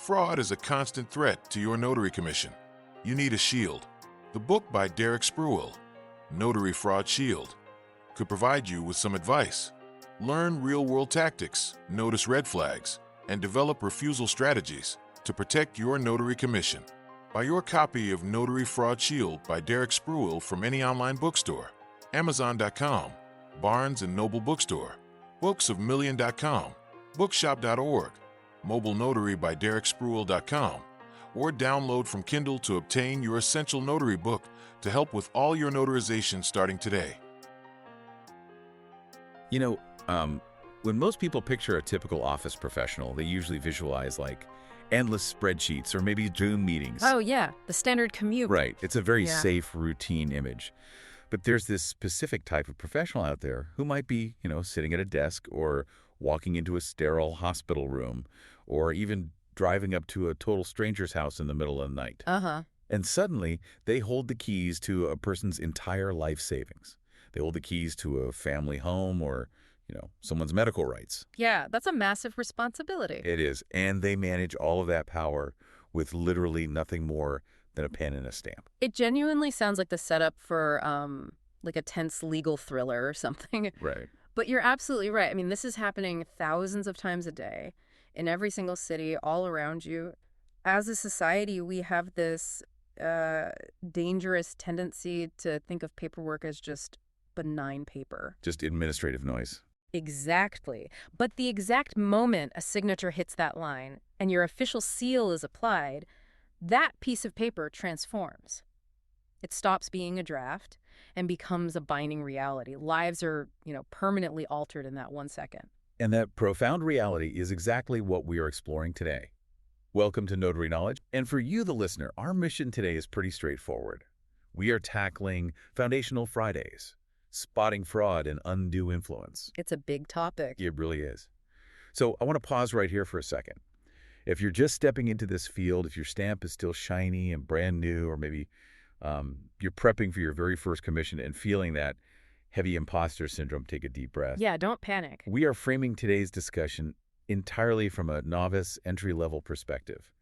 Fraud is a constant threat to your notary commission. You need a shield. The book by Derrick Spruill, Notary Fraud Shield, could provide you with some advice. Learn real-world tactics, notice red flags, and develop refusal strategies to protect your notary commission. Buy your copy of Notary Fraud Shield by Derrick Spruill from any online bookstore, Amazon.com, Barnes & Noble Bookstore, booksofmillion.com, bookshop.org, Mobile Notary by DerrickSpruill.com, or download from Kindle to obtain your essential notary book to help with all your notarization starting today. You know, when most people picture a typical office professional, they usually visualize like endless spreadsheets or maybe Zoom meetings. Oh, yeah, the standard commute. Right. It's a very safe, routine image. But there's this specific type of professional out there who might be, sitting at a desk or walking into a sterile hospital room or even driving up to a total stranger's house in the middle of the night. And suddenly, they hold the keys to a person's entire life savings. They hold the keys to a family home or, someone's medical rights. Yeah, that's a massive responsibility. It is. And they manage all of that power with literally nothing more than a pen and a stamp. It genuinely sounds like the setup for like a tense legal thriller or something. Right. But you're absolutely right. I mean, this is happening thousands of times a day in every single city all around you. As a society, we have this dangerous tendency to think of paperwork as just benign paper. Just administrative noise. Exactly. But the exact moment a signature hits that line and your official seal is applied, that piece of paper transforms. It stops being a draft and becomes a binding reality. Lives are, permanently altered in that 1 second. And that profound reality is exactly what we are exploring today. Welcome to Notary Knowledge. And for you, the listener, our mission today is pretty straightforward. We are tackling Foundational Fridays, spotting fraud and undue influence. It's a big topic. It really is. So I want to pause right here for a second. If you're just stepping into this field, if your stamp is still shiny and brand new, or maybe you're prepping for your very first commission and feeling that heavy imposter syndrome, take a deep breath. Yeah, don't panic. We are framing today's discussion entirely from a novice entry-level perspective.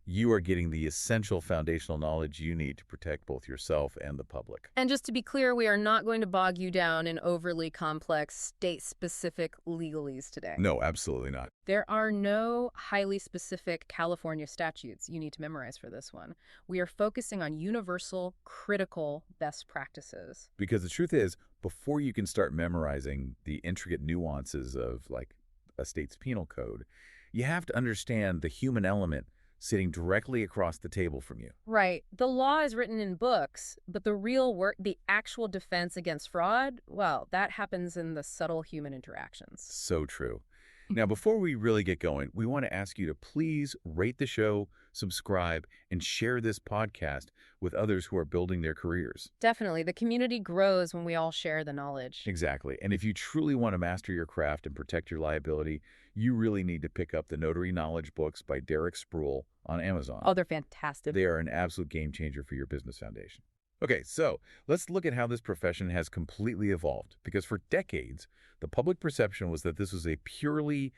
You are getting the essential foundational knowledge you need to protect both yourself and the public. And just to be clear, we are not going to bog you down in overly complex state-specific legalese today. No, absolutely not. There are no highly specific California statutes you need to memorize for this one. We are focusing on universal, critical best practices. Because the truth is, before you can start memorizing the intricate nuances of, like, a state's penal code, you have to understand the human element sitting directly across the table from you. Right. The law is written in books, but the real work, the actual defense against fraud, well, that happens in the subtle human interactions. So true. Now, before we really get going, we want to ask you to please rate the show, subscribe, and share this podcast with others who are building their careers. Definitely. The community grows when we all share the knowledge. Exactly. And if you truly want to master your craft and protect your liability, you really need to pick up the Notary Knowledge books by Derrick Spruill on Amazon. Oh, they're fantastic. They are an absolute game changer for your business foundation. Okay, so let's look at how this profession has completely evolved, because for decades, the public perception was that this was a purely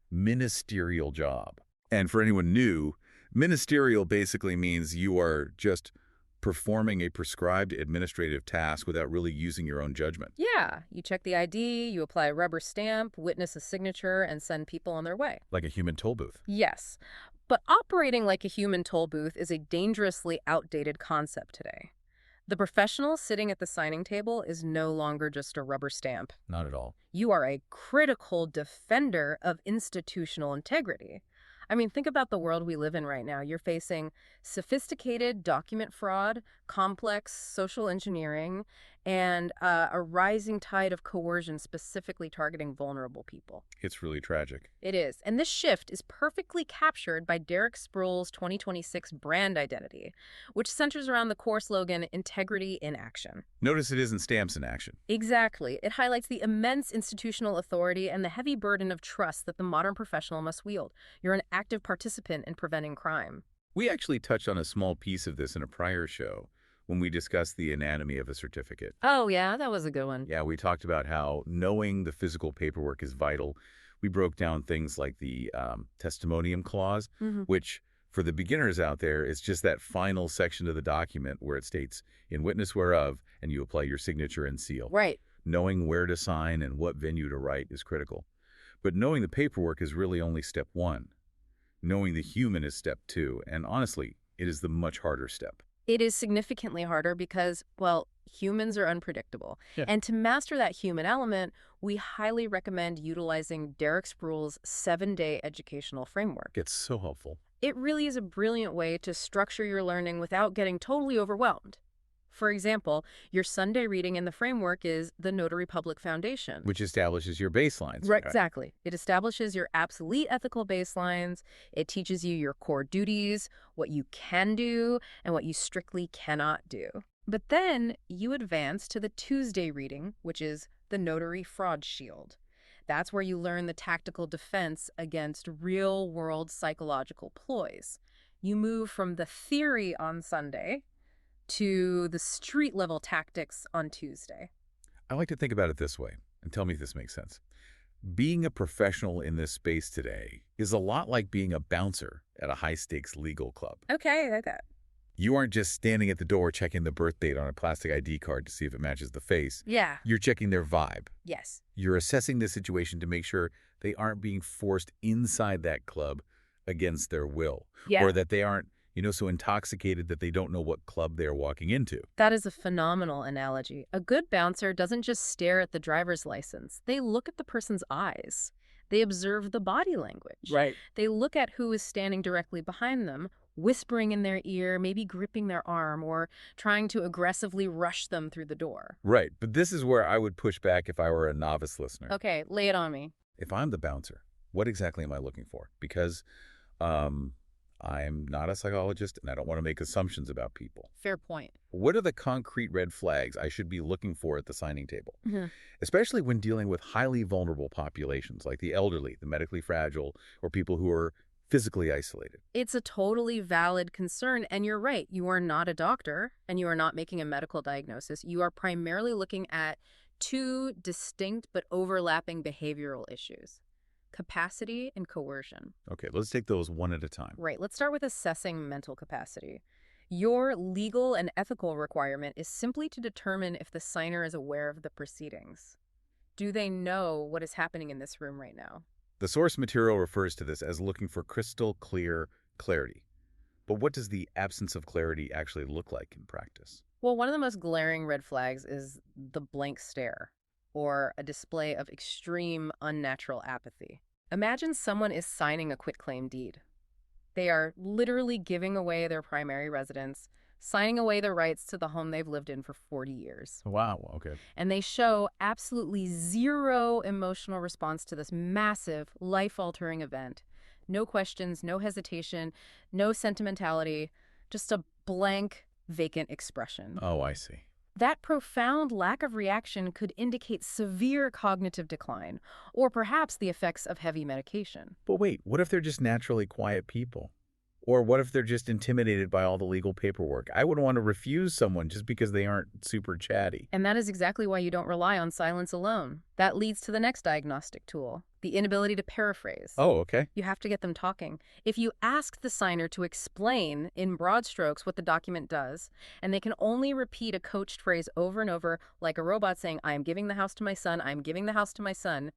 ministerial job. And for anyone new, ministerial basically means you are just performing a prescribed administrative task without really using your own judgment. Yeah, you check the ID, you apply a rubber stamp, witness a signature, and send people on their way. Like a human toll booth. Yes. But operating like a human toll booth is a dangerously outdated concept today. The professional sitting at the signing table is no longer just a rubber stamp. Not at all. You are a critical defender of institutional integrity. I mean, think about the world we live in right now. You're facing sophisticated document fraud, complex social engineering, and a rising tide of coercion specifically targeting vulnerable people. It's really tragic. It is. And this shift is perfectly captured by Derrick Spruill's 2026 brand identity, which centers around the core slogan, integrity in action. Notice it isn't stamps in action. Exactly. It highlights the immense institutional authority and the heavy burden of trust that the modern professional must wield. You're an active participant in preventing crime. We actually touched on a small piece of this in a prior show when we discussed the anatomy of a certificate. Oh, yeah, that was a good one. Yeah, we talked about how knowing the physical paperwork is vital We broke down things like the testimonium clause, Hmm. which for the beginners out there is just that final section of the document where it states, in witness whereof, and you apply your signature and seal. Right. Knowing where to sign and what venue to write is critical. But knowing the paperwork is really only step one. Knowing the human is step two, and honestly, it is the much harder step. It is significantly harder because, well, humans are unpredictable. Yeah. And to master that human element, we highly recommend utilizing Derrick Spruill's 7-day educational framework. It's so helpful. It really is a brilliant way to structure your learning without getting totally overwhelmed. For example, your Sunday reading in the framework is the Notary Public Foundation. Which establishes your baselines. Right, exactly. It establishes your absolute ethical baselines. It teaches you your core duties, what you can do, and what you strictly cannot do. But then you advance to the Tuesday reading, which is the Notary Fraud Shield. That's where you learn the tactical defense against real-world psychological ploys. You move from the theory on Sunday to the street-level tactics on Tuesday. I like to think about it this way, and tell me if this makes sense. Being a professional in this space today is a lot like being a bouncer at a high-stakes legal club. Okay, I like that. You aren't just standing at the door checking the birth date on a plastic ID card to see if it matches the face. Yeah. You're checking their vibe. Yes. You're assessing the situation to make sure they aren't being forced inside that club against their will. Yeah. Or that they aren't, so intoxicated that they don't know what club they're walking into. That is a phenomenal analogy. A good bouncer doesn't just stare at the driver's license. They look at the person's eyes. They observe the body language. Right. They look at who is standing directly behind them, whispering in their ear, maybe gripping their arm, or trying to aggressively rush them through the door. Right. But this is where I would push back if I were a novice listener. Okay, lay it on me. If I'm the bouncer, what exactly am I looking for? Because I'm not a psychologist and I don't want to make assumptions about people. Fair point. What are the concrete red flags I should be looking for at the signing table? Mm-hmm. Especially when dealing with highly vulnerable populations like the elderly, the medically fragile, or people who are physically isolated. It's a totally valid concern, and you're right. You are not a doctor, and you are not making a medical diagnosis. You are primarily looking at two distinct but overlapping behavioral issues: capacity and coercion. Okay, let's take those one at a time. Right. Let's start with assessing mental capacity. Your legal and ethical requirement is simply to determine if the signer is aware of the proceedings. Do they know what is happening in this room right now? The source material refers to this as looking for crystal clear clarity. But what does the absence of clarity actually look like in practice? Well, one of the most glaring red flags is the blank stare, or a display of extreme unnatural apathy. Imagine someone is signing a quitclaim deed. They are literally giving away their primary residence, signing away their rights to the home they've lived in for 40 years. Wow, okay. And they show absolutely zero emotional response to this massive, life-altering event. No questions, no hesitation, no sentimentality, just a blank, vacant expression. Oh, I see. That profound lack of reaction could indicate severe cognitive decline, or perhaps the effects of heavy medication. But wait, what if they're just naturally quiet people? Or what if they're just intimidated by all the legal paperwork? I wouldn't want to refuse someone just because they aren't super chatty. And that is exactly why you don't rely on silence alone. That leads to the next diagnostic tool, the inability to paraphrase. Oh, okay. You have to get them talking. If you ask the signer to explain in broad strokes what the document does, and they can only repeat a coached phrase over and over, like a robot saying, "I am giving the house to my son, I am giving the house to my son,"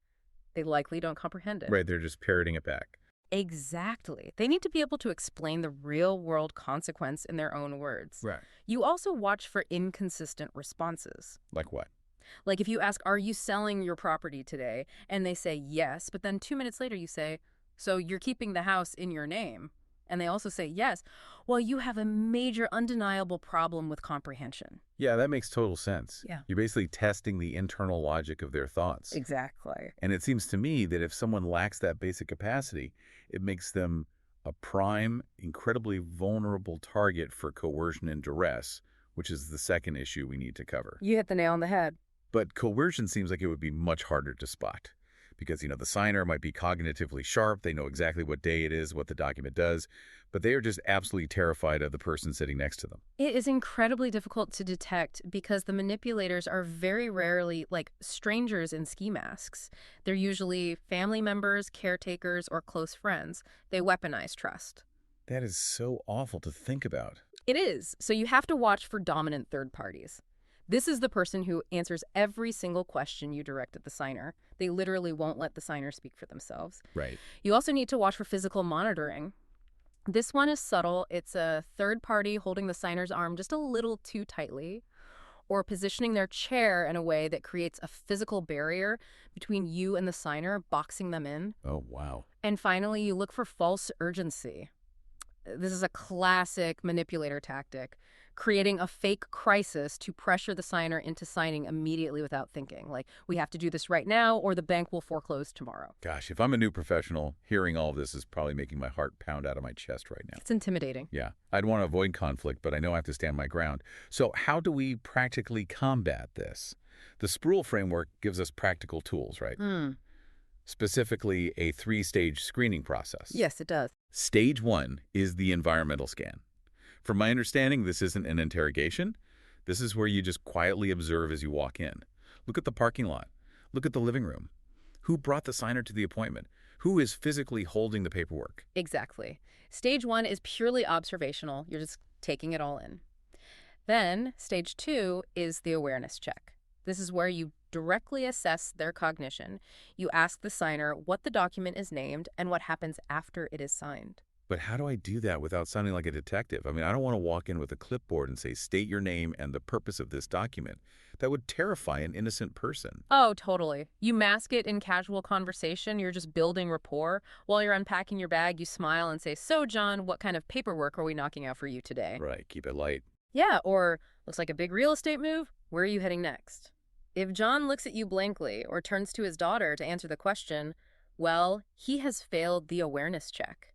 they likely don't comprehend it. Right, they're just parroting it back. Exactly. They need to be able to explain the real-world consequence in their own words. Right. You also watch for inconsistent responses. Like what? Like if you ask, "Are you selling your property today?" and they say yes, but then 2 minutes later you say, "So you're keeping the house in your name?" and they also say yes, well, you have a major undeniable problem with comprehension. Yeah, that makes total sense. Yeah. You're basically testing the internal logic of their thoughts. Exactly. And it seems to me that if someone lacks that basic capacity, it makes them a prime, incredibly vulnerable target for coercion and duress, which is the second issue we need to cover. You hit the nail on the head. But coercion seems like it would be much harder to spot because, the signer might be cognitively sharp. They know exactly what day it is, what the document does, but they are just absolutely terrified of the person sitting next to them. It is incredibly difficult to detect because the manipulators are very rarely like strangers in ski masks. They're usually family members, caretakers, or close friends. They weaponize trust. That is so awful to think about. It is. So you have to watch for dominant third parties. This is the person who answers every single question you direct at the signer. They literally won't let the signer speak for themselves. Right. You also need to watch for physical monitoring. This one is subtle. It's a third party holding the signer's arm just a little too tightly, or positioning their chair in a way that creates a physical barrier between you and the signer, boxing them in. Oh, wow. And finally, you look for false urgency. This is a classic manipulator tactic, creating a fake crisis to pressure the signer into signing immediately without thinking. Like, we have to do this right now or the bank will foreclose tomorrow. Gosh, if I'm a new professional, hearing all of this is probably making my heart pound out of my chest right now. It's intimidating. Yeah, I'd want to avoid conflict, but I know I have to stand my ground. So how do we practically combat this? The Spruill framework gives us practical tools, right? Specifically, a 3-stage screening process. Yes, it does. Stage 1 is the environmental scan. From my understanding, this isn't an interrogation. This is where you just quietly observe as you walk in. Look at the parking lot. Look at the living room. Who brought the signer to the appointment? Who is physically holding the paperwork? Exactly. Stage 1 is purely observational. You're just taking it all in. Then, stage 2 is the awareness check. This is where you directly assess their cognition. You ask the signer what the document is named and what happens after it is signed. But how do I do that without sounding like a detective? I mean, I don't want to walk in with a clipboard and say, state your name and the purpose of this document. That would terrify an innocent person. Oh, totally. You mask it in casual conversation. You're just building rapport. While you're unpacking your bag, you smile and say, so, John, what kind of paperwork are we knocking out for you today? Right, keep it light. Yeah, or looks like a big real estate move. Where are you heading next? If John looks at you blankly or turns to his daughter to answer the question, well, he has failed the awareness check.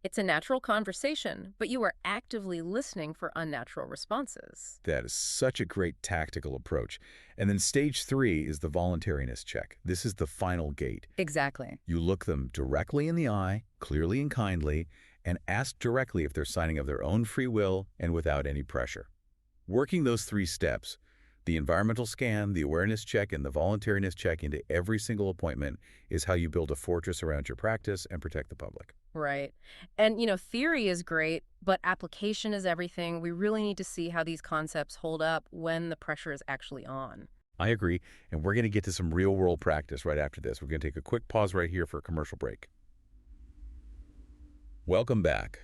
It's a natural conversation, but you are actively listening for unnatural responses. That is such a great tactical approach. And then stage 3 is the voluntariness check. This is the final gate. Exactly. You look them directly in the eye, clearly and kindly, and ask directly if they're signing of their own free will and without any pressure. Working those 3 steps, the environmental scan, the awareness check, and the voluntariness check into every single appointment is how you build a fortress around your practice and protect the public. Right. And, theory is great, but application is everything. We really need to see how these concepts hold up when the pressure is actually on. I agree, and we're going to get to some real-world practice right after this. We're going to take a quick pause right here for a commercial break. Welcome back.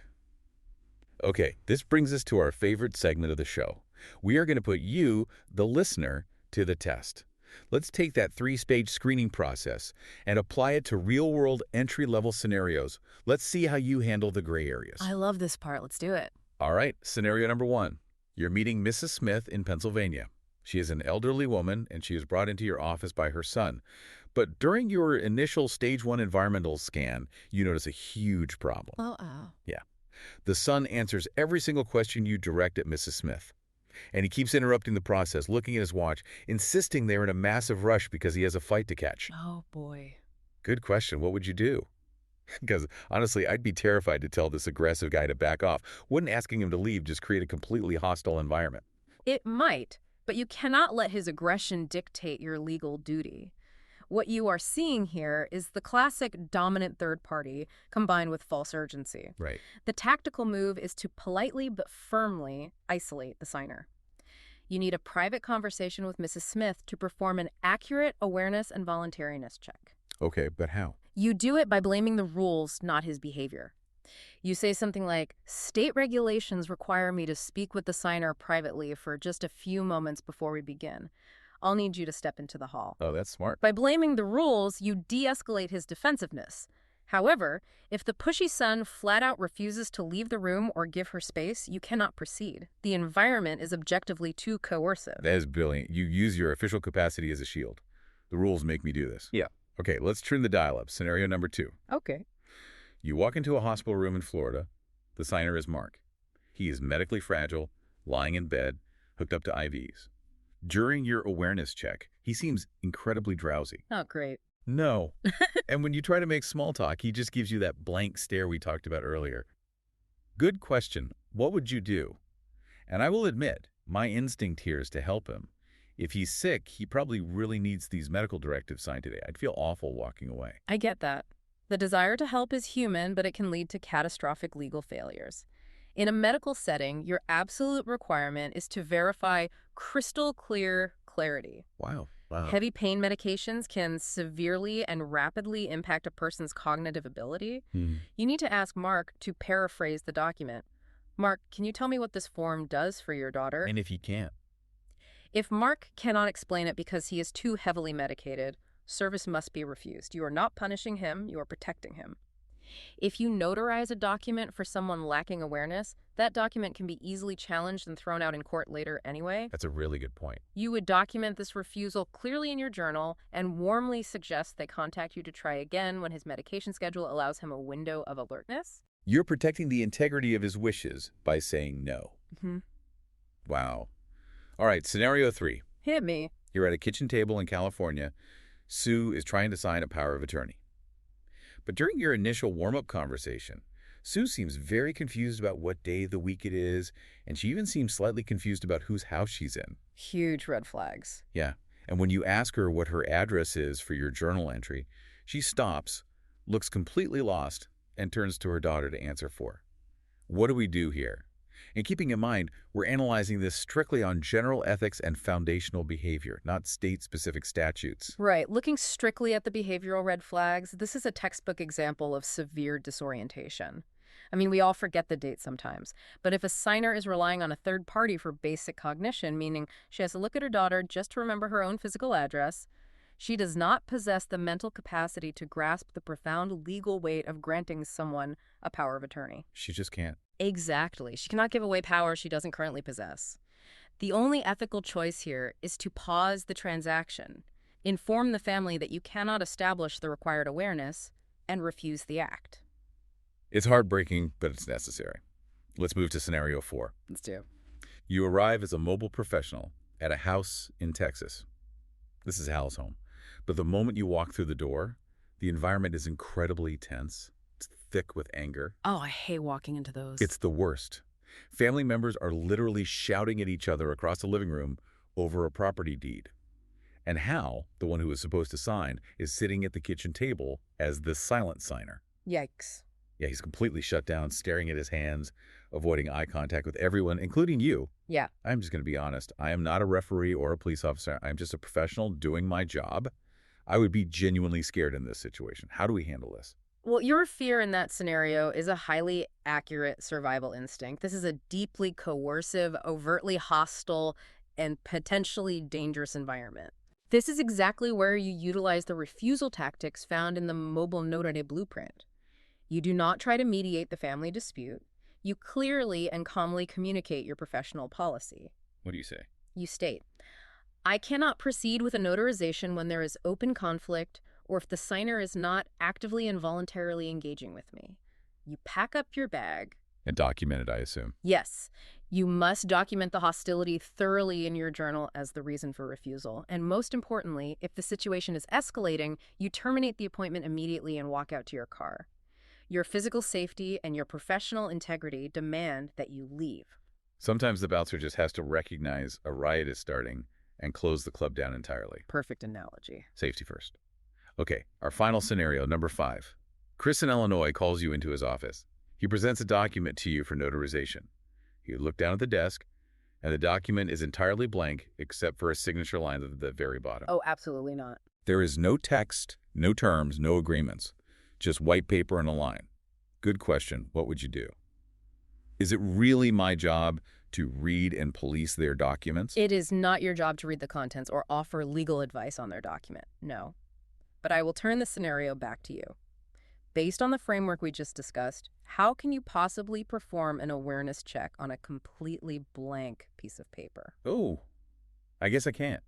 Okay, this brings us to our favorite segment of the show. We are going to put you, the listener, to the test. Let's take that 3-stage screening process and apply it to real-world entry-level scenarios. Let's see how you handle the gray areas. I love this part. Let's do it. All right, scenario number 1. You're meeting Mrs. Smith in Pennsylvania. She is an elderly woman, and she is brought into your office by her son. But during your initial stage 1 environmental scan, you notice a huge problem. Oh. Yeah. The son answers every single question you direct at Mrs. Smith. And he keeps interrupting the process, looking at his watch, insisting they're in a massive rush because he has a fight to catch. Oh, boy. Good question. What would you do? Because honestly, I'd be terrified to tell this aggressive guy to back off. Wouldn't asking him to leave just create a completely hostile environment? It might, but you cannot let his aggression dictate your legal duty. What you are seeing here is the classic dominant third party combined with false urgency. Right. The tactical move is to politely but firmly isolate the signer. You need a private conversation with Mrs. Smith to perform an accurate awareness and voluntariness check. Okay, but how? You do it by blaming the rules, not his behavior. You say something like, state regulations require me to speak with the signer privately for just a few moments before we begin. I'll need you to step into the hall. Oh, that's smart. By blaming the rules, you de-escalate his defensiveness. However, if the pushy son flat out refuses to leave the room or give her space, you cannot proceed. The environment is objectively too coercive. That is brilliant. You use your official capacity as a shield. The rules make me do this. Yeah. Okay, let's turn the dial up. Scenario number 2. Okay. You walk into a hospital room in Florida. The signer is Mark. He is medically fragile, lying in bed, hooked up to IVs. During your awareness check, he seems incredibly drowsy. Oh, great. No. And when you try to make small talk, he just gives you that blank stare we talked about earlier. Good question. What would you do? And I will admit, my instinct here is to help him. If he's sick, he probably really needs these medical directives signed today. I'd feel awful walking away. I get that. The desire to help is human, but it can lead to catastrophic legal failures. In a medical setting, your absolute requirement is to verify crystal clear clarity. Wow. Heavy pain medications can severely and rapidly impact a person's cognitive ability. You need to ask Mark to paraphrase the document. Mark, can you tell me what this form does for your daughter? And if he can't? If Mark cannot explain it because he is too heavily medicated, service must be refused. You are not punishing him, you are protecting him. If you notarize a document for someone lacking awareness, that document can be easily challenged and thrown out in court later anyway. That's a really good point. You would document this refusal clearly in your journal and warmly suggest they contact you to try again when his medication schedule allows him a window of alertness. You're protecting the integrity of his wishes by saying no. Wow. All right, scenario 3. Hit me. You're at a kitchen table in California. Sue is trying to sign a power of attorney. But during your initial warm-up conversation, Sue seems very confused about what day of the week it is, and she even seems slightly confused about whose house she's in. Huge red flags. Yeah, and when you ask her what her address is for your journal entry, she stops, looks completely lost, and turns to her daughter to answer for. What do we do here? And keeping in mind, we're analyzing this strictly on general ethics and foundational behavior, not state-specific statutes. Right. Looking strictly at the behavioral red flags, this is a textbook example of severe disorientation. I mean, we all forget the date sometimes. But if a signer is relying on a third party for basic cognition, meaning she has to look at her daughter just to remember her own physical address, she does not possess the mental capacity to grasp the profound legal weight of granting someone a power of attorney. She just can't. Exactly. She cannot give away power she doesn't currently possess. The only ethical choice here is to pause the transaction, inform the family that you cannot establish the required awareness, and refuse the act. It's heartbreaking, but it's necessary. Let's move to scenario 4. Let's do. You arrive as a mobile professional at a house in Texas. This is Hal's home. But the moment you walk through the door, the environment is incredibly tense. It's thick with anger. Oh, I hate walking into those. It's the worst. Family members are literally shouting at each other across the living room over a property deed. And Hal, the one who is supposed to sign, is sitting at the kitchen table as the silent signer. Yikes. Yeah, he's completely shut down, staring at his hands, avoiding eye contact with everyone, including you. Yeah. I'm just going to be honest. I am not a referee or a police officer. I'm just a professional doing my job. I would be genuinely scared in this situation. How do we handle this? Well, your fear in that scenario is a highly accurate survival instinct. This is a deeply coercive, overtly hostile, and potentially dangerous environment. This is exactly where you utilize the refusal tactics found in the mobile notary blueprint. You do not try to mediate the family dispute. You clearly and calmly communicate your professional policy. What do you say? You state, I cannot proceed with a notarization when there is open conflict or if the signer is not actively and voluntarily engaging with me. You pack up your bag. And document it, I assume. Yes. You must document the hostility thoroughly in your journal as the reason for refusal. And most importantly, if the situation is escalating, you terminate the appointment immediately and walk out to your car. Your physical safety and your professional integrity demand that you leave. Sometimes the bouncer just has to recognize a riot is starting and close the club down entirely. Perfect analogy. Safety first. Okay, our final scenario, number 5. Chris in Illinois calls you into his office. He presents a document to you for notarization. You look down at the desk, and the document is entirely blank except for a signature line at the very bottom. Oh, absolutely not. There is no text, no terms, no agreements. Just white paper and a line. Good question. What would you do? Is it really my job to read and police their documents? It is not your job to read the contents or offer legal advice on their document. No. But I will turn the scenario back to you. Based on the framework we just discussed, how can you possibly perform an awareness check on a completely blank piece of paper? Oh, I guess I can't.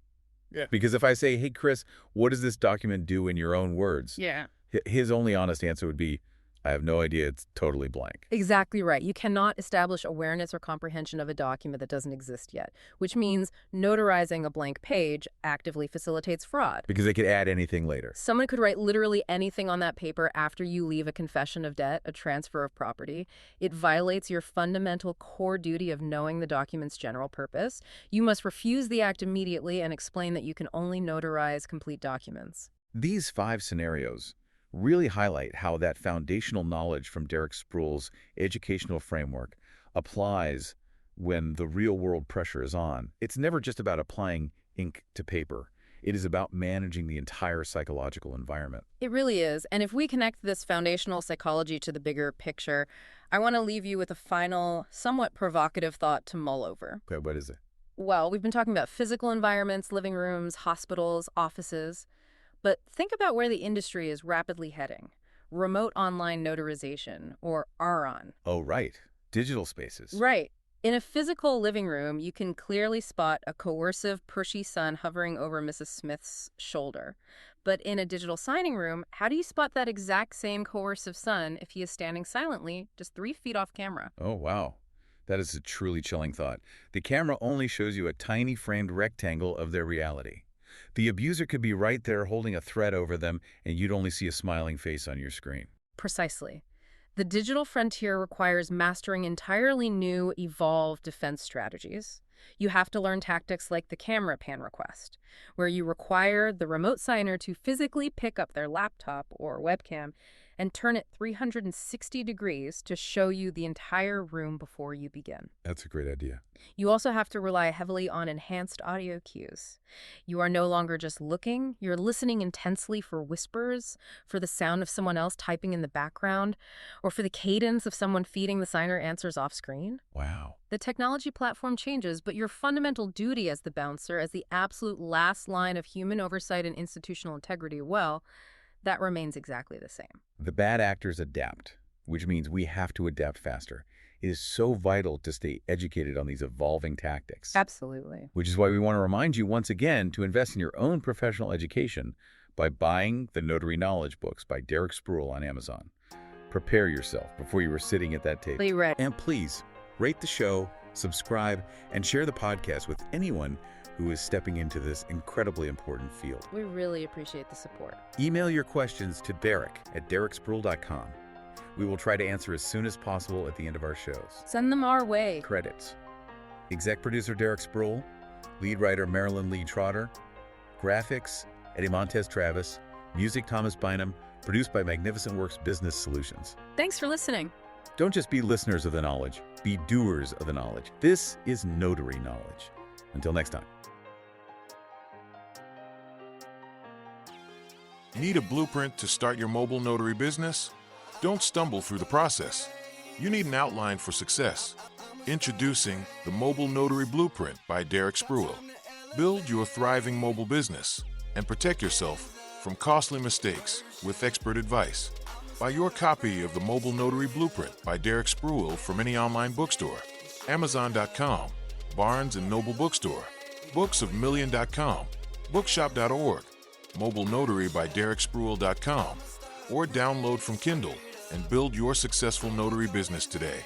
Yeah. Because if I say, hey, Chris, what does this document do in your own words? Yeah. His only honest answer would be, I have no idea. It's totally blank. Exactly right. You cannot establish awareness or comprehension of a document that doesn't exist yet, which means notarizing a blank page actively facilitates fraud. Because they could add anything later. Someone could write literally anything on that paper after you leave a confession of debt, a transfer of property. It violates your fundamental core duty of knowing the document's general purpose. You must refuse the act immediately and explain that you can only notarize complete documents. These 5 scenarios really highlight how that foundational knowledge from Derrick Spruill's educational framework applies when the real-world pressure is on. It's never just about applying ink to paper. It is about managing the entire psychological environment. It really is. And if we connect this foundational psychology to the bigger picture, I want to leave you with a final, somewhat provocative thought to mull over. Okay, what is it? Well, we've been talking about physical environments, living rooms, hospitals, offices. But think about where the industry is rapidly heading. Remote online notarization, or RON. Oh, right. Digital spaces. Right. In a physical living room, you can clearly spot a coercive, pushy son hovering over Mrs. Smith's shoulder. But in a digital signing room, how do you spot that exact same coercive son if he is standing silently, just 3 feet off camera? Oh, wow. That is a truly chilling thought. The camera only shows you a tiny framed rectangle of their reality. The abuser could be right there holding a threat over them, and you'd only see a smiling face on your screen. Precisely. The digital frontier requires mastering entirely new, evolved defense strategies. You have to learn tactics like the camera pan request, where you require the remote signer to physically pick up their laptop or webcam and turn it 360 degrees to show you the entire room before you begin. That's a great idea. You also have to rely heavily on enhanced audio cues. You are no longer just looking, you're listening intensely for whispers, for the sound of someone else typing in the background, or for the cadence of someone feeding the signer answers off screen. Wow. The technology platform changes, but your fundamental duty as the bouncer, as the absolute last line of human oversight and institutional integrity, well, that remains exactly the same. The bad actors adapt, which means we have to adapt faster. It is so vital to stay educated on these evolving tactics. Absolutely. Which is why we want to remind you once again to invest in your own professional education by buying the Notary Knowledge books by Derrick Spruill on Amazon. Prepare yourself before you are sitting at that table. Be ready. And please, rate the show, subscribe, and share the podcast with anyone who is stepping into this incredibly important field. We really appreciate the support. Email your questions to Derrick@derrickspruill.com. We will try to answer as soon as possible at the end of our shows. Send them our way. Credits. Exec producer Derrick Spruill, lead writer Marylyn Trotter, graphics Eddie Montes Travis, music Thomas Bynum, produced by Magnificent Works Business Solutions. Thanks for listening. Don't just be listeners of the knowledge, be doers of the knowledge. This is Notary Knowledge. Until next time. Need a blueprint to start your mobile notary business? Don't stumble through the process. You need an outline for success. Introducing the Mobile Notary Blueprint by Derrick Spruill. Build your thriving mobile business and protect yourself from costly mistakes with expert advice. Buy your copy of the Mobile Notary Blueprint by Derrick Spruill from any online bookstore, Amazon.com, Barnes & Noble Bookstore, booksofmillion.com, bookshop.org, Mobile Notary by DerrickSpruill.com, or download from Kindle and build your successful notary business today.